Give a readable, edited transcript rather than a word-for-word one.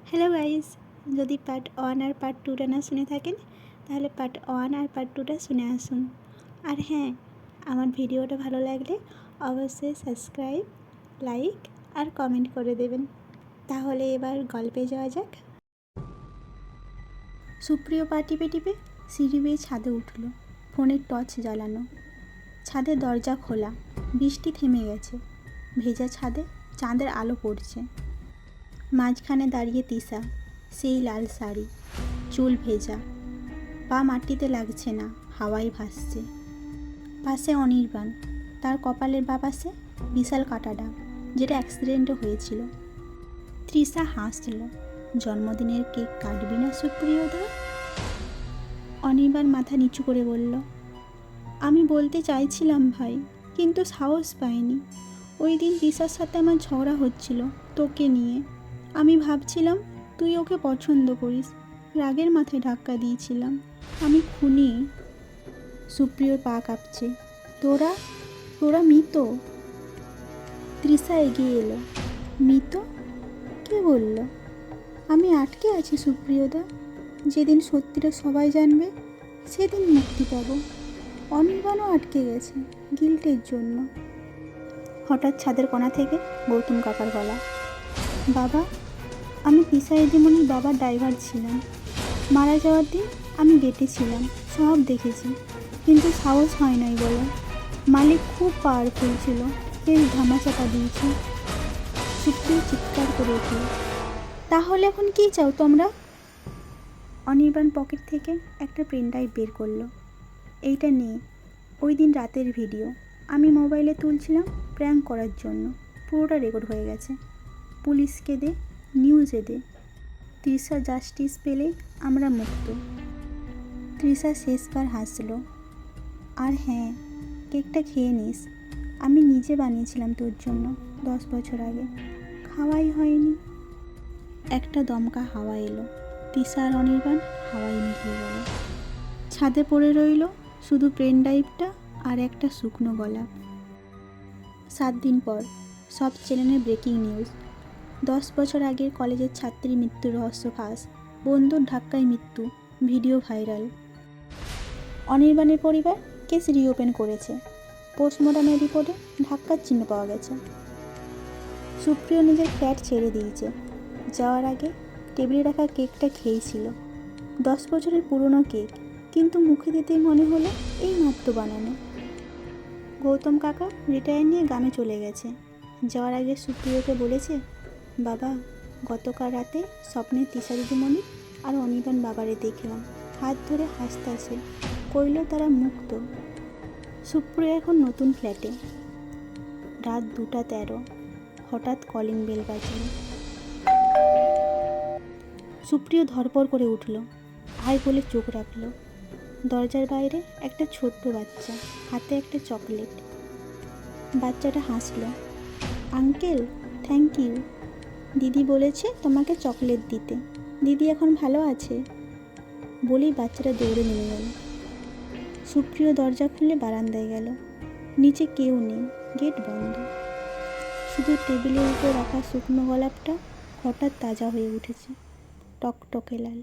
Hello guys, যদি part 1 আর part 2টা না শুনে থাকেন তাহলে পার্ট 1 আর পার্ট 2টা শুনে আসুন। আর হ্যাঁ, আমার ভিডিওটা ভালো লাগলে অবশ্যই সাবস্ক্রাইব, লাইক আর কমেন্ট করে দেবেন। তাহলে এবার গল্পে যাওয়া যাক। সুপ্রিয় পা টিপে টিপে সিঁড়ি বেয়ে ছাদে উঠল। ফোনের টর্চ জ্বালানো, ছাদের দরজা খোলা, বৃষ্টি থেমে গেছে। ভেজা ছাদে চাঁদের আলো পড়ছে। মাঝখানে দাঁড়িয়ে তিশা, সেই লাল শাড়ি, চুল ভেজা, পা মাটিতে লাগছে না, হাওয়ায় ভাসছে। পাশে অনির্বাণ, তার কপালের বাপাশে বিশাল কাটা দাগ, যেটা অ্যাক্সিডেন্টও হয়েছিল। তৃষা হাসল। জন্মদিনের কেক কাটবি না সুপ্রিয়দা? অনির্বাণ মাথা নিচু করে বলল, আমি বলতে চাইছিলাম ভাই, কিন্তু সাহস পাইনি। ওই দিন তৃষার সাথে আমার ঝগড়া হচ্ছিল তোকে নিয়ে। আমি ভাবছিলাম তুই ওকে পছন্দ করিস, রাগের মাথায় ধাক্কা দিয়েছিলাম। আমি খুনি। সুপ্রিয়র পা কাঁপছে। তোরা তোরা মৃত? তৃষা এগিয়ে এলো। মৃত? কে বলল? আমি আটকে আছি সুপ্রিয়দা। যেদিন সত্যিটা সবাই জানবে সেদিন মুক্তি পাবো। অনির্বাণও আটকে গেছে গিল্টের জন্য। হঠাৎ ছাদের কোণা থেকে গৌতম কাকার গলা, বাবা, আমি তৃষা দিদিমণির বাবার ড্রাইভার ছিলাম। মারা যাওয়ার দিন আমি গেটে ছিলাম, সব দেখেছি, কিন্তু সাহস হয় নাই বলে। মালিক খুব পাওয়ারফুল ছিল, কেউ ধামাচাপা দিয়েছে। সুপ্রিয় চিৎকার করে উঠল, তাহলে এখন কী চাও তোমরা? অনির্বাণ পকেট থেকে একটা পেন ড্রাইভ বের করলো। এইটা নিয়ে ওই দিন রাতের ভিডিও আমি মোবাইলে তুলছিলাম প্র্যাঙ্ক করার জন্য। পুরোটা রেকর্ড হয়ে গেছে। পুলিশকে দে, নিউজে দে। তৃষা জাস্টিস পেলে আমরা মুক্ত। তৃষা শেষবার হাসল। আর হ্যাঁ, কেকটা খেয়ে নিস। আমি নিজে বানিয়েছিলাম তোর জন্য 10 বছর আগে, খাওয়াই হয়নি। একটা দমকা হাওয়া এলো। তৃষা আর অনির্বাণ হাওয়ায় মিলিয়ে গেল। ছাদে পড়ে রইল শুধু পেন ড্রাইভটা আর একটা শুকনো গলা। 7 দিন পর সব চ্যানেলে ব্রেকিং নিউজ। 10 বছর আগের কলেজের ছাত্রীর মৃত্যুর রহস্য ফাঁস। বন্ধুর ধাক্কায় মৃত্যু, ভিডিও ভাইরাল। অনির্বাণের পরিবার কেস রিওপেন করেছে। পোস্টমর্টমের রিপোর্টে ধাক্কার চিহ্ন পাওয়া গেছে। সুপ্রিয় নিজের ফ্ল্যাট ছেড়ে দিয়েছে। যাওয়ার আগে টেবিলে রাখা কেকটা খেয়েছিল। 10 বছরের পুরনো কেক, কিন্তু মুখে দিতেই মনে হলো এই মাত্র বানানো। গৌতম কাকা রিটায়ার নিয়ে গ্রামে চলে গেছে। যাওয়ার আগে সুপ্রিয়কে বলেছে, বাবা, গতকাল রাতে স্বপ্নে তৃষা দিদিমণি আর অনির্বাণ বাবারে দেখলাম, হাত ধরে হাসতাছে, কইল তারা মুক্ত। সুপ্রিয় এখন নতুন ফ্ল্যাটে। রাত 2:13। হঠাৎ কলিং বেল বাজল। সুপ্রিয় ধরপড় করে উঠল, আয় বলে চোখ রাখল। দরজার বাইরে একটা ছোট্ট বাচ্চা, হাতে একটা চকলেট। বাচ্চাটা হাসল, আঙ্কেল, থ্যাংক ইউ। দিদি বলেছে তোমাকে চকলেট দিতে। দিদি এখন ভালো আছে বলেই বাচ্চাটা দৌড়ে নেমে গেল। সুপ্রিয় দরজা খুলে বারান্দায় গেল। নিচে কেউ নেই, গেট বন্ধ। শুধু টেবিলের উপর রাখা শুকনো গোলাপটা হঠাৎ তাজা হয়ে উঠেছে, টকটকে লাল।